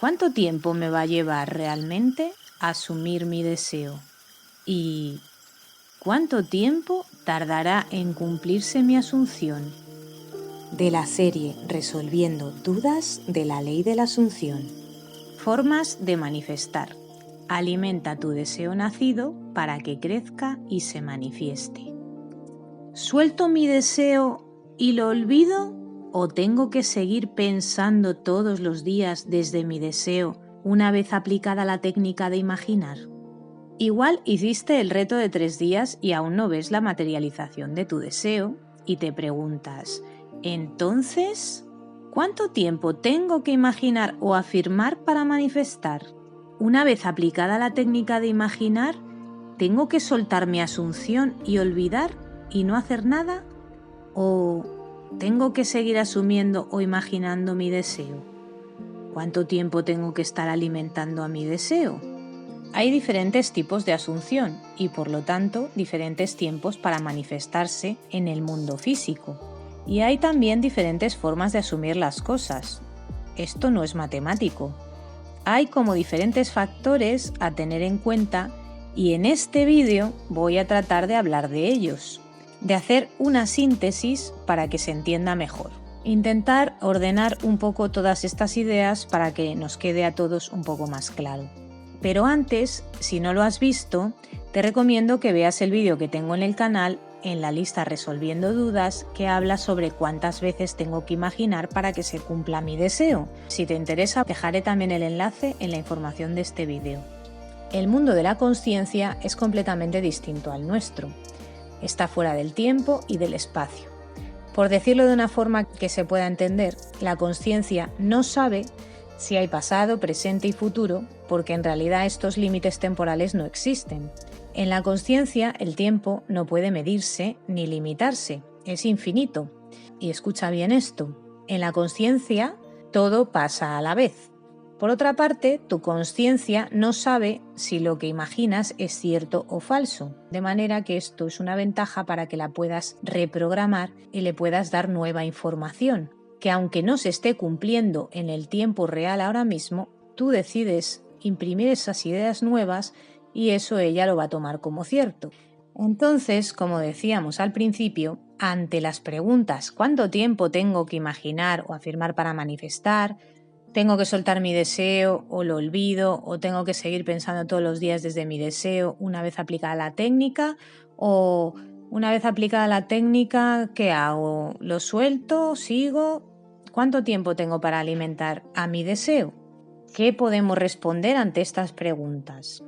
¿Cuánto tiempo me va a llevar realmente asumir mi deseo? ¿Y cuánto tiempo tardará en cumplirse mi asunción? De la serie Resolviendo dudas de la ley de la asunción. Formas de manifestar. Alimenta tu deseo nacido para que crezca y se manifieste. ¿Suelto mi deseo y lo olvido? ¿O tengo que seguir pensando todos los días desde mi deseo una vez aplicada la técnica de imaginar? Igual hiciste el reto de 3 días y aún no ves la materialización de tu deseo y te preguntas, ¿entonces cuánto tiempo tengo que imaginar o afirmar para manifestar? Una vez aplicada la técnica de imaginar, ¿tengo que soltar mi asunción y olvidar y no hacer nada? ¿O tengo que seguir asumiendo o imaginando mi deseo? ¿Cuánto tiempo tengo que estar alimentando a mi deseo? Hay diferentes tipos de asunción y por lo tanto diferentes tiempos para manifestarse en el mundo físico. Y hay también diferentes formas de asumir las cosas. Esto no es matemático. Hay como diferentes factores a tener en cuenta y en este vídeo voy a tratar de hablar de ellos, de hacer una síntesis para que se entienda mejor. Intentar ordenar un poco todas estas ideas para que nos quede a todos un poco más claro. Pero antes, si no lo has visto, te recomiendo que veas el vídeo que tengo en el canal en la lista Resolviendo Dudas, que habla sobre cuántas veces tengo que imaginar para que se cumpla mi deseo. Si te interesa, dejaré también el enlace en la información de este vídeo. El mundo de la consciencia es completamente distinto al nuestro. Está fuera del tiempo y del espacio. Por decirlo de una forma que se pueda entender, la consciencia no sabe si hay pasado, presente y futuro, porque en realidad estos límites temporales no existen. En la consciencia, el tiempo no puede medirse ni limitarse, es infinito. Y escucha bien esto, en la consciencia todo pasa a la vez. Por otra parte, tu consciencia no sabe si lo que imaginas es cierto o falso, de manera que esto es una ventaja para que la puedas reprogramar y le puedas dar nueva información, que aunque no se esté cumpliendo en el tiempo real ahora mismo, tú decides imprimir esas ideas nuevas y eso ella lo va a tomar como cierto. Entonces, como decíamos al principio, ante las preguntas ¿cuánto tiempo tengo que imaginar o afirmar para manifestar? ¿Tengo que soltar mi deseo o lo olvido? ¿O tengo que seguir pensando todos los días desde mi deseo una vez aplicada la técnica? ¿O una vez aplicada la técnica, qué hago? ¿Lo suelto? ¿Sigo? ¿Cuánto tiempo tengo para alimentar a mi deseo? ¿Qué podemos responder ante estas preguntas?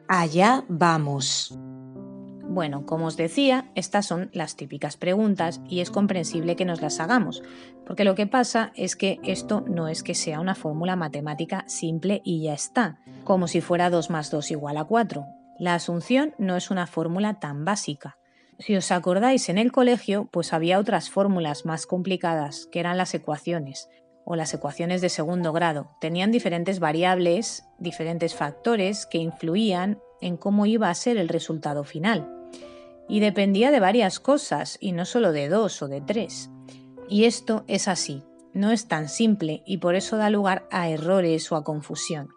Allá vamos. Bueno, como os decía, estas son las típicas preguntas y es comprensible que nos las hagamos, porque lo que pasa es que esto no es que sea una fórmula matemática simple y ya está, como si fuera 2 más 2 igual a 4. La asunción no es una fórmula tan básica. Si os acordáis, en el colegio, pues había otras fórmulas más complicadas, que eran las ecuaciones, o las ecuaciones de segundo grado. Tenían diferentes variables, diferentes factores que influían en cómo iba a ser el resultado final. Y dependía de varias cosas, y no solo de 2 o de 3. Y esto es así, no es tan simple y por eso da lugar a errores o a confusión.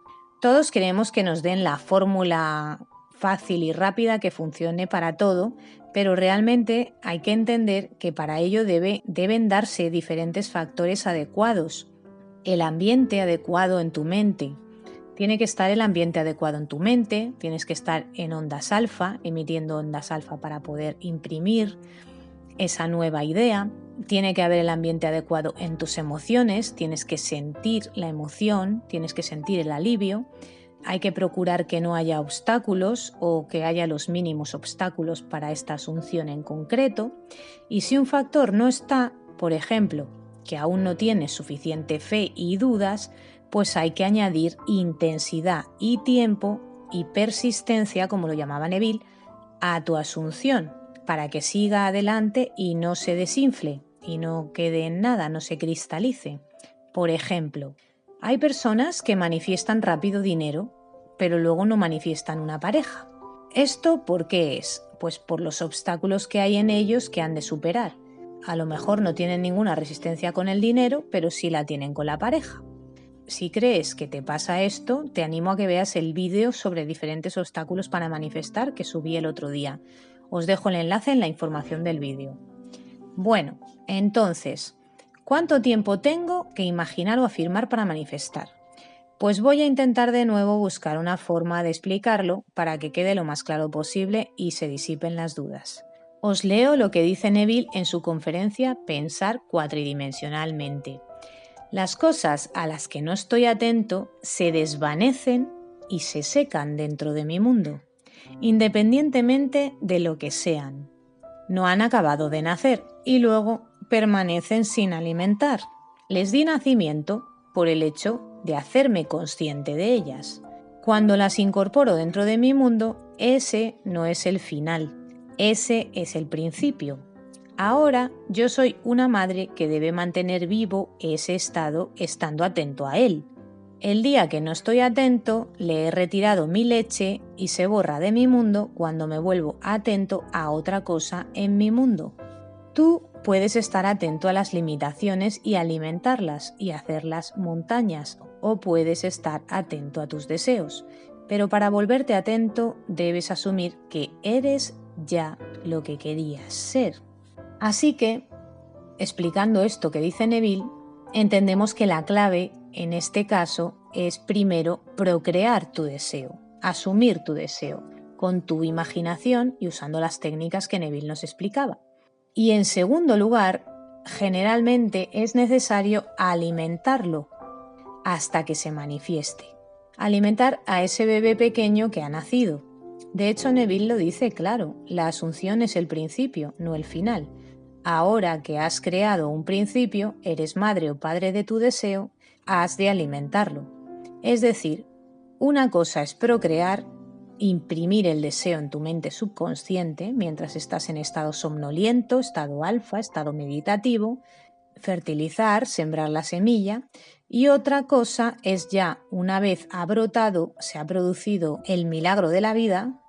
Todos queremos que nos den la fórmula fácil y rápida que funcione para todo, pero realmente hay que entender que para ello deben darse diferentes factores adecuados. El ambiente adecuado en tu mente. Tiene que estar el ambiente adecuado en tu mente, tienes que estar en ondas alfa, emitiendo ondas alfa para poder imprimir esa nueva idea. Tiene que haber el ambiente adecuado en tus emociones, tienes que sentir la emoción, tienes que sentir el alivio. Hay que procurar que no haya obstáculos o que haya los mínimos obstáculos para esta asunción en concreto. Y si un factor no está, por ejemplo, que aún no tienes suficiente fe y dudas, pues hay que añadir intensidad y tiempo y persistencia, como lo llamaba Neville, a tu asunción para que siga adelante y no se desinfle y no quede en nada, no se cristalice. Por ejemplo, hay personas que manifiestan rápido dinero, pero luego no manifiestan una pareja. ¿Esto por qué es? Pues por los obstáculos que hay en ellos que han de superar. A lo mejor no tienen ninguna resistencia con el dinero, pero sí la tienen con la pareja. si crees que te pasa esto, te animo a que veas el vídeo sobre diferentes obstáculos para manifestar que subí el otro día. Os dejo el enlace en la información del vídeo. Bueno, entonces, ¿cuánto tiempo tengo que imaginar o afirmar para manifestar? Pues voy a intentar de nuevo buscar una forma de explicarlo para que quede lo más claro posible y se disipen las dudas. Os leo lo que dice Neville en su conferencia Pensar cuatridimensionalmente. Las cosas a las que no estoy atento se desvanecen y se secan dentro de mi mundo, independientemente de lo que sean. No han acabado de nacer y luego permanecen sin alimentar. Les di nacimiento por el hecho de hacerme consciente de ellas. Cuando las incorporo dentro de mi mundo, ese no es el final, ese es el principio. Ahora yo soy una madre que debe mantener vivo ese estado estando atento a él. El día que no estoy atento, le he retirado mi leche y se borra de mi mundo cuando me vuelvo atento a otra cosa en mi mundo. Tú puedes estar atento a las limitaciones y alimentarlas y hacerlas montañas, o puedes estar atento a tus deseos. Pero para volverte atento debes asumir que eres ya lo que querías ser. Así que, explicando esto que dice Neville, entendemos que la clave en este caso es primero procrear tu deseo, asumir tu deseo con tu imaginación y usando las técnicas que Neville nos explicaba. Y en segundo lugar, generalmente es necesario alimentarlo hasta que se manifieste. Alimentar a ese bebé pequeño que ha nacido. De hecho, Neville lo dice claro, la asunción es el principio, no el final. Ahora que has creado un principio, eres madre o padre de tu deseo, has de alimentarlo. Es decir, una cosa es procrear, imprimir el deseo en tu mente subconsciente mientras estás en estado somnoliento, estado alfa, estado meditativo, fertilizar, sembrar la semilla, y otra cosa es ya, una vez ha brotado, se ha producido el milagro de la vida,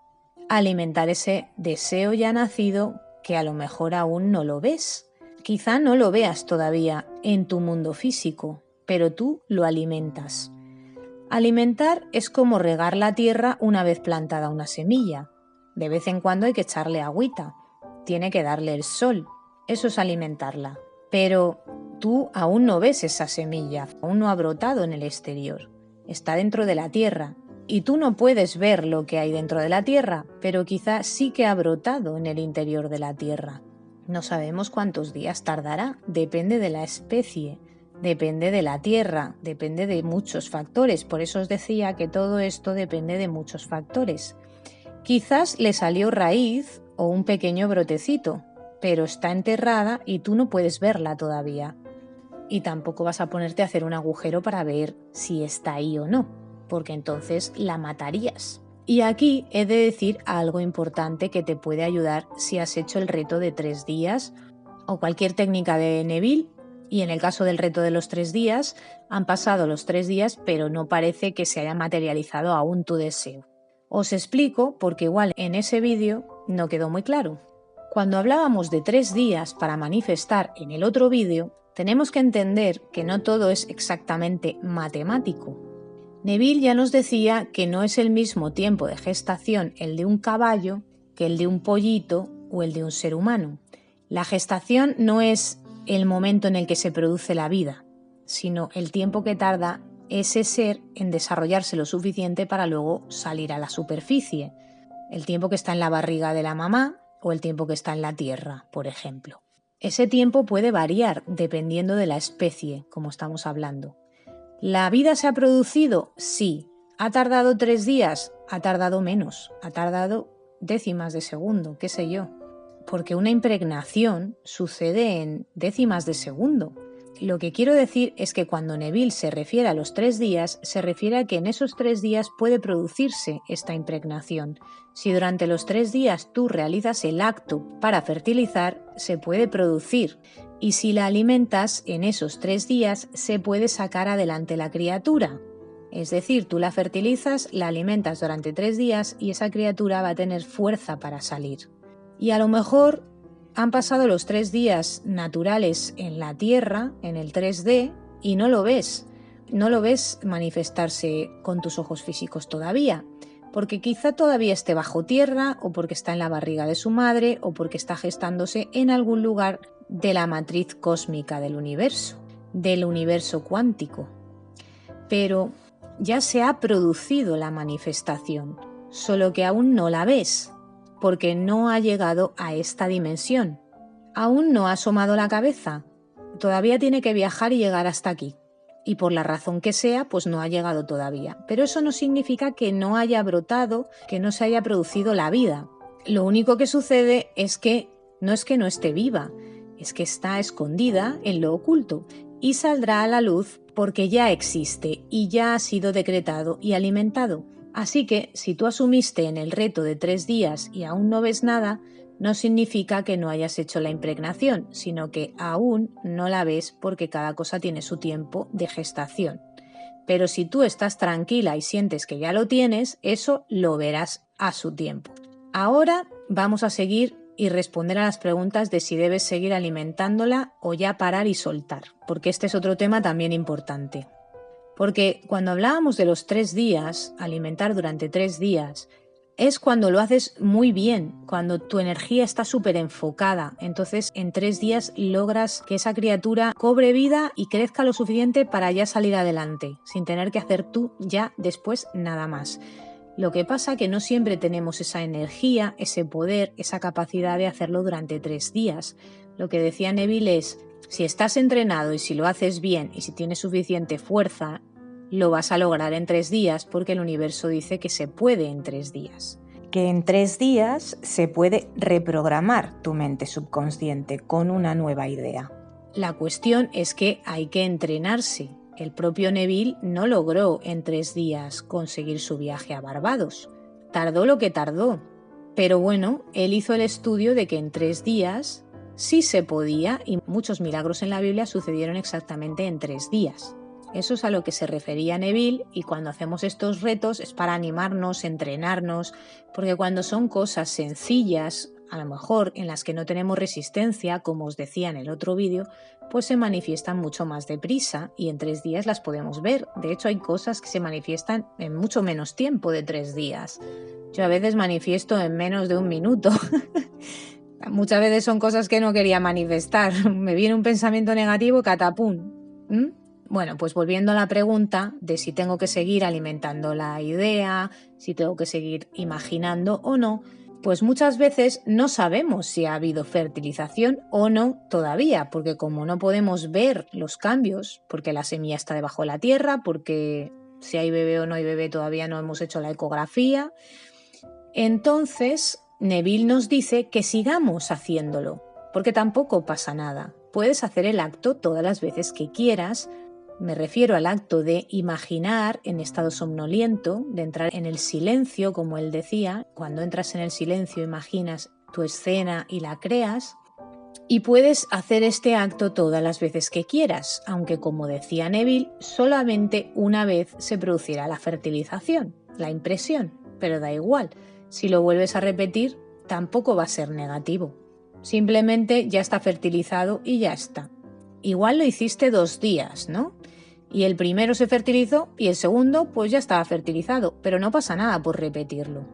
alimentar ese deseo ya nacido que a lo mejor aún no lo ves. Quizá no lo veas todavía en tu mundo físico, pero tú lo alimentas. Alimentar es como regar la tierra una vez plantada una semilla. De vez en cuando hay que echarle agüita, tiene que darle el sol, eso es alimentarla. Pero tú aún no ves esa semilla, aún no ha brotado en el exterior, está dentro de la tierra. Y tú no puedes ver lo que hay dentro de la tierra, pero quizá sí que ha brotado en el interior de la tierra. No sabemos cuántos días tardará, depende de la especie, depende de la tierra, depende de muchos factores. Por eso os decía que todo esto depende de muchos factores. Quizás le salió raíz o un pequeño brotecito, pero está enterrada y tú no puedes verla todavía. Y tampoco vas a ponerte a hacer un agujero para ver si está ahí o no, porque entonces la matarías. Y aquí he de decir algo importante que te puede ayudar si has hecho el reto de 3 días o cualquier técnica de Neville, y en el caso del reto de los 3 días, han pasado los 3 días pero no parece que se haya materializado aún tu deseo. Os explico porque igual en ese vídeo no quedó muy claro. Cuando hablábamos de 3 días para manifestar en el otro vídeo, tenemos que entender que no todo es exactamente matemático. Neville ya nos decía que no es el mismo tiempo de gestación el de un caballo que el de un pollito o el de un ser humano. La gestación no es el momento en el que se produce la vida, sino el tiempo que tarda ese ser en desarrollarse lo suficiente para luego salir a la superficie. El tiempo que está en la barriga de la mamá o el tiempo que está en la tierra, por ejemplo. Ese tiempo puede variar dependiendo de la especie, como estamos hablando. ¿La vida se ha producido? Sí. ¿Ha tardado 3 días? Ha tardado menos. Ha tardado décimas de segundo, qué sé yo. Porque una impregnación sucede en décimas de segundo. Lo que quiero decir es que cuando Neville se refiere a los 3 días, se refiere a que en esos 3 días puede producirse esta impregnación. Si durante los 3 días tú realizas el acto para fertilizar, se puede producir. Y si la alimentas, en esos 3 días se puede sacar adelante la criatura. Es decir, tú la fertilizas, la alimentas durante 3 días y esa criatura va a tener fuerza para salir. Y a lo mejor han pasado los 3 días naturales en la Tierra, en el 3D, y no lo ves, no lo ves manifestarse con tus ojos físicos todavía, porque quizá todavía esté bajo tierra, o porque está en la barriga de su madre, o porque está gestándose en algún lugar de la matriz cósmica del universo cuántico. Pero ya se ha producido la manifestación, solo que aún no la ves, porque no ha llegado a esta dimensión. Aún no ha asomado la cabeza, todavía tiene que viajar y llegar hasta aquí. Y por la razón que sea, pues no ha llegado todavía. Pero eso no significa que no haya brotado, que no se haya producido la vida. Lo único que sucede es que no esté viva, es que está escondida en lo oculto y saldrá a la luz porque ya existe y ya ha sido decretado y alimentado. Así que si tú asumiste en el reto de 3 días y aún no ves nada, no significa que no hayas hecho la impregnación, sino que aún no la ves porque cada cosa tiene su tiempo de gestación. Pero si tú estás tranquila y sientes que ya lo tienes, eso lo verás a su tiempo. Ahora vamos a seguir y responder a las preguntas de si debes seguir alimentándola o ya parar y soltar, porque este es otro tema también importante. Porque cuando hablábamos de los 3 días, alimentar durante 3 días, es cuando lo haces muy bien, cuando tu energía está súper enfocada. Entonces en 3 días logras que esa criatura cobre vida y crezca lo suficiente para ya salir adelante, sin tener que hacer tú ya después nada más. Lo que pasa es que no siempre tenemos esa energía, ese poder, esa capacidad de hacerlo durante 3 días. Lo que decía Neville es, si estás entrenado y si lo haces bien y si tienes suficiente fuerza, lo vas a lograr en 3 días porque el universo dice que se puede en 3 días. Que en 3 días se puede reprogramar tu mente subconsciente con una nueva idea. La cuestión es que hay que entrenarse. El propio Neville no logró en 3 días conseguir su viaje a Barbados. Tardó lo que tardó. Pero bueno, él hizo el estudio de que en 3 días sí se podía y muchos milagros en la Biblia sucedieron exactamente en 3 días. Eso es a lo que se refería Neville y cuando hacemos estos retos es para animarnos, entrenarnos, porque cuando son cosas sencillas, a lo mejor en las que no tenemos resistencia, como os decía en el otro vídeo, pues se manifiestan mucho más deprisa y en 3 días las podemos ver. De hecho hay cosas que se manifiestan en mucho menos tiempo de 3 días. Yo a veces manifiesto en menos de 1 minuto. Muchas veces son cosas que no quería manifestar. Me viene un pensamiento negativo, catapum. Bueno, pues volviendo a la pregunta de si tengo que seguir alimentando la idea, si tengo que seguir imaginando o no, pues muchas veces no sabemos si ha habido fertilización o no todavía, porque como no podemos ver los cambios, porque la semilla está debajo de la tierra, porque si hay bebé o no hay bebé todavía no hemos hecho la ecografía, entonces Neville nos dice que sigamos haciéndolo, porque tampoco pasa nada. Puedes hacer el acto todas las veces que quieras. Me refiero al acto de imaginar en estado somnoliento, de entrar en el silencio, como él decía. Cuando entras en el silencio imaginas tu escena y la creas. Y puedes hacer este acto todas las veces que quieras, aunque como decía Neville, solamente una vez se producirá la fertilización, la impresión, pero da igual. Si lo vuelves a repetir, tampoco va a ser negativo. Simplemente ya está fertilizado y ya está. Igual lo hiciste 2 días, ¿no? Y el primero se fertilizó y el segundo pues ya estaba fertilizado, pero no pasa nada por repetirlo.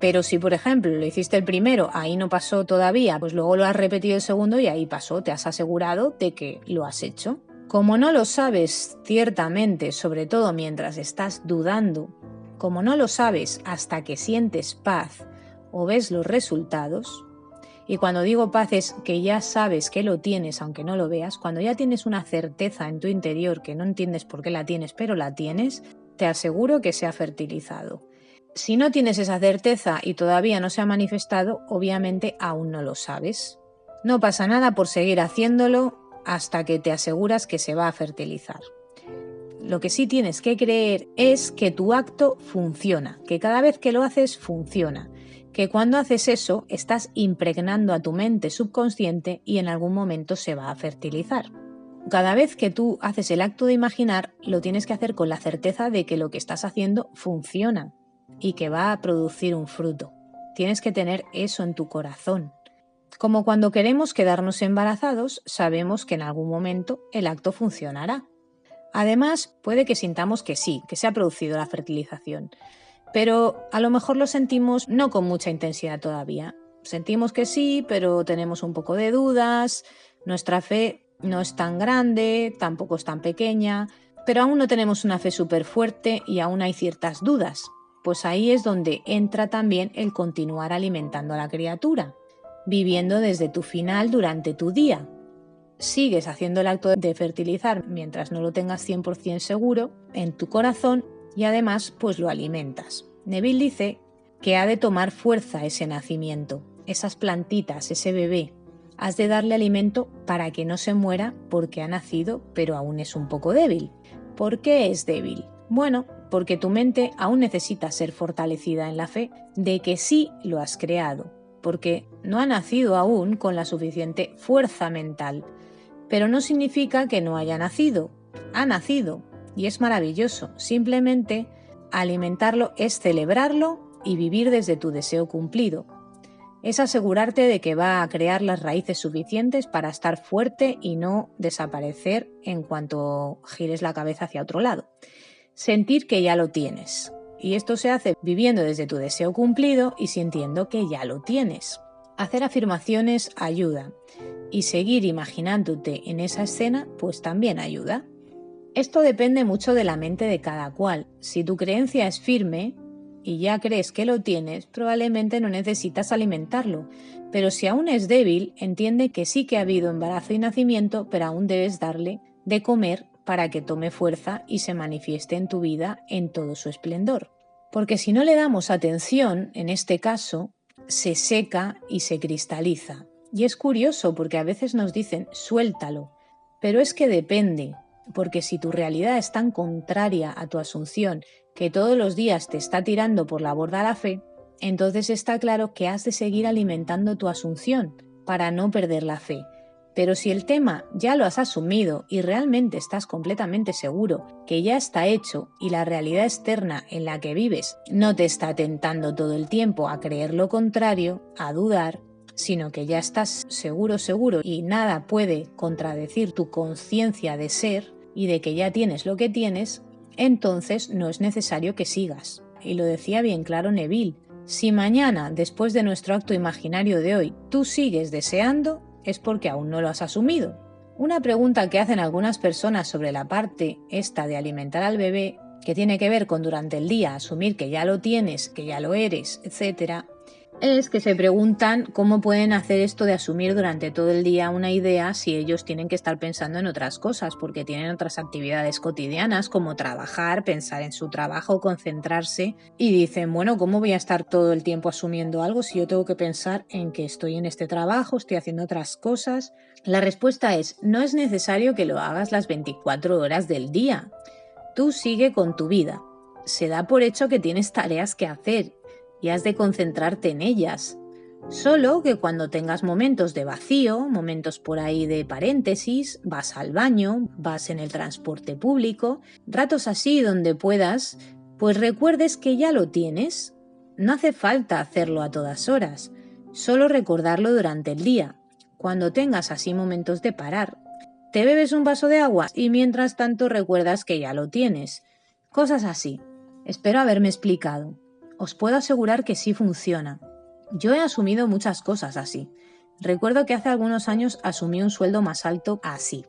Pero si por ejemplo lo hiciste el primero, ahí no pasó todavía, pues luego lo has repetido el segundo y ahí pasó, te has asegurado de que lo has hecho. Como no lo sabes ciertamente, sobre todo mientras estás dudando, como no lo sabes hasta que sientes paz o ves los resultados, y cuando digo paz es que ya sabes que lo tienes aunque no lo veas, cuando ya tienes una certeza en tu interior que no entiendes por qué la tienes, pero la tienes, te aseguro que se ha fertilizado. Si no tienes esa certeza y todavía no se ha manifestado, obviamente aún no lo sabes. No pasa nada por seguir haciéndolo hasta que te aseguras que se va a fertilizar. Lo que sí tienes que creer es que tu acto funciona, que cada vez que lo haces funciona, que cuando haces eso estás impregnando a tu mente subconsciente y en algún momento se va a fertilizar. Cada vez que tú haces el acto de imaginar, lo tienes que hacer con la certeza de que lo que estás haciendo funciona y que va a producir un fruto. Tienes que tener eso en tu corazón. Como cuando queremos quedarnos embarazados, sabemos que en algún momento el acto funcionará. Además, puede que sintamos que sí, que se ha producido la fertilización, pero a lo mejor lo sentimos no con mucha intensidad todavía. Sentimos que sí, pero tenemos un poco de dudas, nuestra fe no es tan grande, tampoco es tan pequeña, pero aún no tenemos una fe súper fuerte y aún hay ciertas dudas. Pues ahí es donde entra también el continuar alimentando a la criatura, viviendo desde tu final durante tu día. Sigues haciendo el acto de fertilizar mientras no lo tengas 100% seguro en tu corazón y además pues lo alimentas. Neville dice que ha de tomar fuerza ese nacimiento, esas plantitas, ese bebé. Has de darle alimento para que no se muera porque ha nacido pero aún es un poco débil. ¿Por qué es débil? Bueno, porque tu mente aún necesita ser fortalecida en la fe de que sí lo has creado, porque no ha nacido aún con la suficiente fuerza mental. Pero no significa que no haya nacido. Ha nacido y es maravilloso. Simplemente alimentarlo es celebrarlo y vivir desde tu deseo cumplido. Es asegurarte de que va a crear las raíces suficientes para estar fuerte y no desaparecer en cuanto gires la cabeza hacia otro lado. Sentir que ya lo tienes. Y esto se hace viviendo desde tu deseo cumplido y sintiendo que ya lo tienes. Hacer afirmaciones ayuda. Y seguir imaginándote en esa escena, pues también ayuda. Esto depende mucho de la mente de cada cual. Si tu creencia es firme y ya crees que lo tienes, probablemente no necesitas alimentarlo. Pero si aún es débil, entiende que sí que ha habido embarazo y nacimiento, pero aún debes darle de comer para que tome fuerza y se manifieste en tu vida en todo su esplendor. Porque si no le damos atención, en este caso, se seca y se cristaliza. Y es curioso porque a veces nos dicen suéltalo, pero es que depende, porque si tu realidad es tan contraria a tu asunción que todos los días te está tirando por la borda la fe, entonces está claro que has de seguir alimentando tu asunción para no perder la fe. Pero si el tema ya lo has asumido y realmente estás completamente seguro que ya está hecho y la realidad externa en la que vives no te está tentando todo el tiempo a creer lo contrario, a dudar, sino que ya estás seguro y nada puede contradecir tu conciencia de ser y de que ya tienes lo que tienes, entonces no es necesario que sigas. Y lo decía bien claro Neville, si mañana, después de nuestro acto imaginario de hoy, tú sigues deseando, es porque aún no lo has asumido. Una pregunta que hacen algunas personas sobre la parte esta de alimentar al bebé, que tiene que ver con durante el día asumir que ya lo tienes, que ya lo eres, etc., es que se preguntan cómo pueden hacer esto de asumir durante todo el día una idea si ellos tienen que estar pensando en otras cosas, porque tienen otras actividades cotidianas como trabajar, pensar en su trabajo, concentrarse, y dicen, bueno, ¿cómo voy a estar todo el tiempo asumiendo algo si yo tengo que pensar en que estoy en este trabajo, estoy haciendo otras cosas? La respuesta es, no es necesario que lo hagas las 24 horas del día. Tú sigue con tu vida. Se da por hecho que tienes tareas que hacer y has de concentrarte en ellas. Solo que cuando tengas momentos de vacío, momentos por ahí de paréntesis, vas al baño, vas en el transporte público, ratos así donde puedas, pues recuerdes que ya lo tienes. No hace falta hacerlo a todas horas, solo recordarlo durante el día. Cuando tengas así momentos de parar, te bebes un vaso de agua y mientras tanto recuerdas que ya lo tienes. Cosas así. Espero haberme explicado. Os puedo asegurar que sí funciona. Yo he asumido muchas cosas así. Recuerdo que hace algunos años asumí un sueldo más alto así.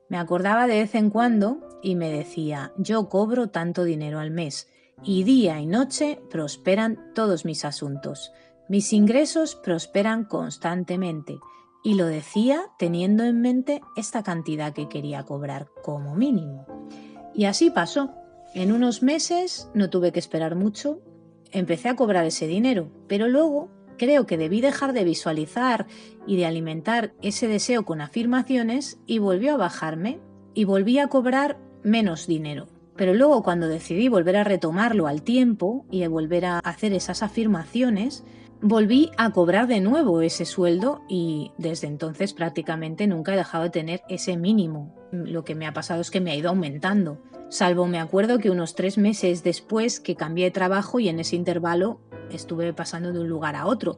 Me acordaba de vez en cuando y me decía, yo cobro tanto dinero al mes y día y noche prosperan todos mis asuntos. Mis ingresos prosperan constantemente y lo decía teniendo en mente esta cantidad que quería cobrar como mínimo. Y así pasó. En unos meses, no tuve que esperar mucho, empecé a cobrar ese dinero, pero luego creo que debí dejar de visualizar y de alimentar ese deseo con afirmaciones y volvió a bajarme y volví a cobrar menos dinero. Pero luego cuando decidí volver a retomarlo al tiempo y a volver a hacer esas afirmaciones, volví a cobrar de nuevo ese sueldo y desde entonces prácticamente nunca he dejado de tener ese mínimo. Lo que me ha pasado es que me ha ido aumentando. Salvo me acuerdo que unos 3 meses después que cambié de trabajo y en ese intervalo estuve pasando de un lugar a otro.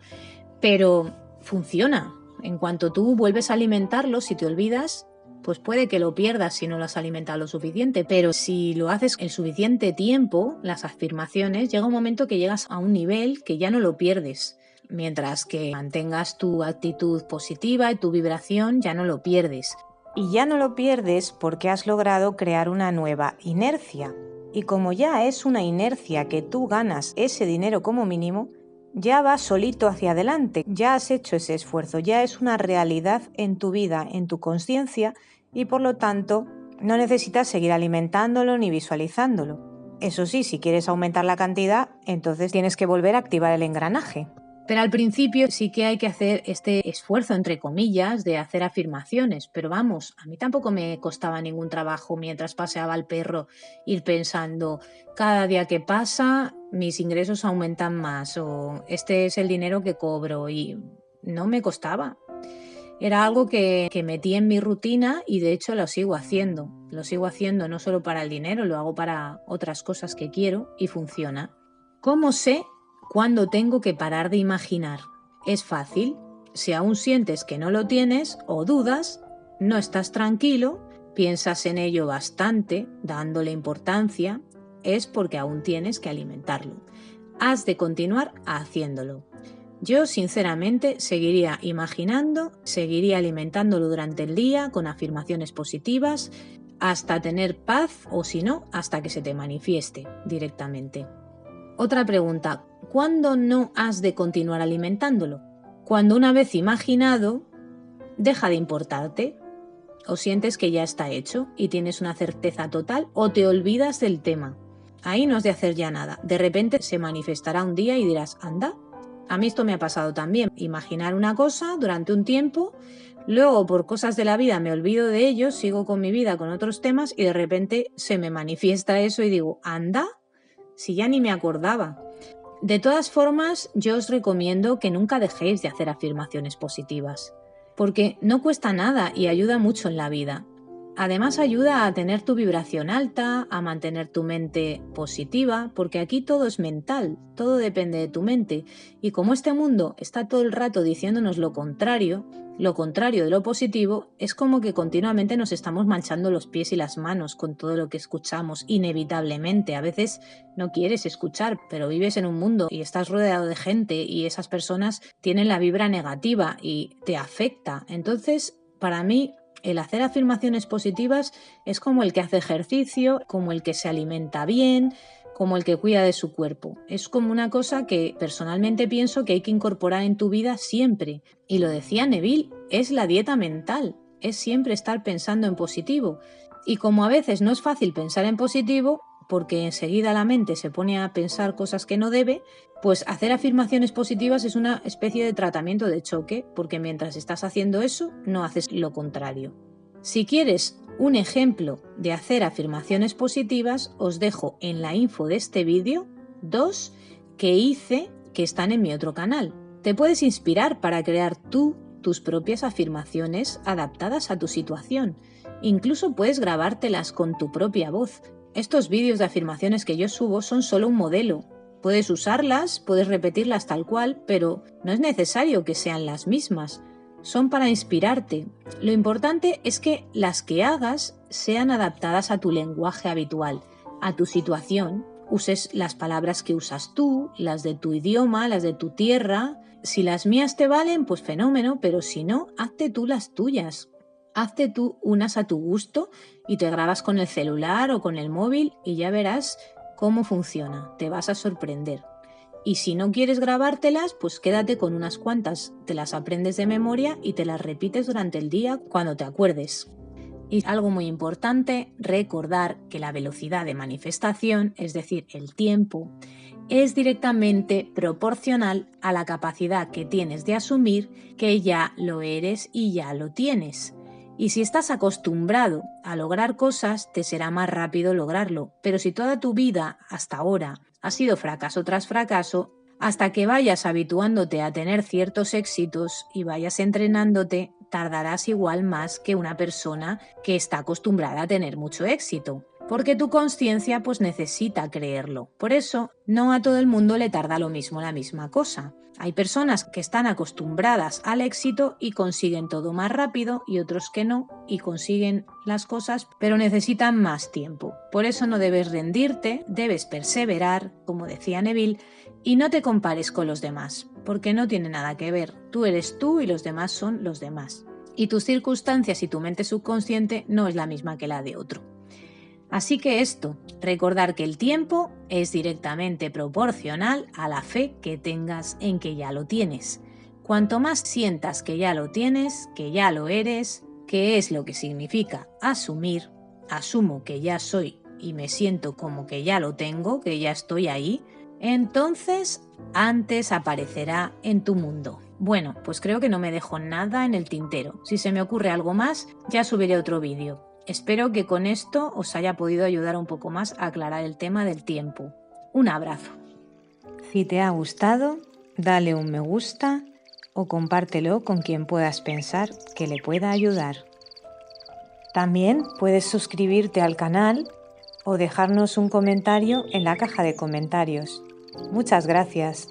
Pero funciona. En cuanto tú vuelves a alimentarlo, si te olvidas, pues puede que lo pierdas si no lo has alimentado lo suficiente, pero si lo haces el suficiente tiempo, las afirmaciones, llega un momento que llegas a un nivel que ya no lo pierdes. Mientras que mantengas tu actitud positiva y tu vibración, ya no lo pierdes. Y ya no lo pierdes porque has logrado crear una nueva inercia. Y como ya es una inercia que tú ganas ese dinero como mínimo, ya vas solito hacia adelante, ya has hecho ese esfuerzo, ya es una realidad en tu vida, en tu conciencia, y por lo tanto no necesitas seguir alimentándolo ni visualizándolo. Eso sí, si quieres aumentar la cantidad, entonces tienes que volver a activar el engranaje. Pero al principio sí que hay que hacer este esfuerzo, entre comillas, de hacer afirmaciones. Pero vamos, a mí tampoco me costaba ningún trabajo mientras paseaba al perro ir pensando, cada día que pasa mis ingresos aumentan más o este es el dinero que cobro, y no me costaba. Era algo que metí en mi rutina y de hecho lo sigo haciendo. Lo sigo haciendo no solo para el dinero, lo hago para otras cosas que quiero y funciona. ¿Cómo sé cuándo tengo que parar de imaginar? Es fácil. Si aún sientes que no lo tienes o dudas, no estás tranquilo, piensas en ello bastante, dándole importancia, es porque aún tienes que alimentarlo. Has de continuar haciéndolo. Yo, sinceramente, seguiría imaginando, seguiría alimentándolo durante el día con afirmaciones positivas hasta tener paz o, si no, hasta que se te manifieste directamente. Otra pregunta, ¿cuándo no has de continuar alimentándolo? Cuando una vez imaginado, deja de importarte, o sientes que ya está hecho y tienes una certeza total, o te olvidas del tema. Ahí no has de hacer ya nada. De repente se manifestará un día y dirás, anda. A mí esto me ha pasado también, imaginar una cosa durante un tiempo, luego por cosas de la vida me olvido de ello, sigo con mi vida, con otros temas y de repente se me manifiesta eso y digo, anda, si ya ni me acordaba. De todas formas, yo os recomiendo que nunca dejéis de hacer afirmaciones positivas, porque no cuesta nada y ayuda mucho en la vida. Además ayuda a tener tu vibración alta, a mantener tu mente positiva, porque aquí todo es mental, todo depende de tu mente. Y como este mundo está todo el rato diciéndonos lo contrario de lo positivo, es como que continuamente nos estamos manchando los pies y las manos con todo lo que escuchamos, inevitablemente. A veces no quieres escuchar, pero vives en un mundo y estás rodeado de gente y esas personas tienen la vibra negativa y te afecta. Entonces, para mí, el hacer afirmaciones positivas es como el que hace ejercicio, como el que se alimenta bien, como el que cuida de su cuerpo. Es como una cosa que personalmente pienso que hay que incorporar en tu vida siempre. Y lo decía Neville, es la dieta mental, es siempre estar pensando en positivo. Y como a veces no es fácil pensar en positivo, porque enseguida la mente se pone a pensar cosas que no debe, pues hacer afirmaciones positivas es una especie de tratamiento de choque, porque mientras estás haciendo eso, no haces lo contrario. Si quieres un ejemplo de hacer afirmaciones positivas, os dejo en la info de este vídeo 2 que hice que están en mi otro canal. Te puedes inspirar para crear tus propias afirmaciones adaptadas a tu situación. Incluso puedes grabártelas con tu propia voz. Estos vídeos de afirmaciones que yo subo son solo un modelo. Puedes usarlas, puedes repetirlas tal cual, pero no es necesario que sean las mismas. Son para inspirarte. Lo importante es que las que hagas sean adaptadas a tu lenguaje habitual, a tu situación. Uses las palabras que usas tú, las de tu idioma, las de tu tierra. Si las mías te valen, pues fenómeno, pero si no, hazte tú las tuyas. Hazte tú unas a tu gusto y te grabas con el celular o con el móvil y ya verás cómo funciona, te vas a sorprender. Y si no quieres grabártelas, pues quédate con unas cuantas, te las aprendes de memoria y te las repites durante el día cuando te acuerdes. Y algo muy importante, recordar que la velocidad de manifestación, es decir, el tiempo, es directamente proporcional a la capacidad que tienes de asumir que ya lo eres y ya lo tienes. Y si estás acostumbrado a lograr cosas, te será más rápido lograrlo. Pero si toda tu vida hasta ahora ha sido fracaso tras fracaso, hasta que vayas habituándote a tener ciertos éxitos y vayas entrenándote, tardarás igual más que una persona que está acostumbrada a tener mucho éxito. porque tu consciencia pues necesita creerlo. Por eso no a todo el mundo le tarda lo mismo la misma cosa. Hay personas que están acostumbradas al éxito y consiguen todo más rápido y otros que no y consiguen las cosas pero necesitan más tiempo. Por eso no debes rendirte, debes perseverar, como decía Neville, y no te compares con los demás, porque no tiene nada que ver. Tú eres tú y los demás son los demás. Y tus circunstancias y tu mente subconsciente no es la misma que la de otro. Así que esto, recordar que el tiempo es directamente proporcional a la fe que tengas en que ya lo tienes. Cuanto más sientas que ya lo tienes, que ya lo eres, que es lo que significa asumir, asumo que ya soy y me siento como que ya lo tengo, que ya estoy ahí, entonces antes aparecerá en tu mundo. Bueno, pues creo que no me dejo nada en el tintero. Si se me ocurre algo más, ya subiré otro vídeo. Espero que con esto os haya podido ayudar un poco más a aclarar el tema del tiempo. Un abrazo. Si te ha gustado, dale un me gusta o compártelo con quien puedas pensar que le pueda ayudar. También puedes suscribirte al canal o dejarnos un comentario en la caja de comentarios. Muchas gracias.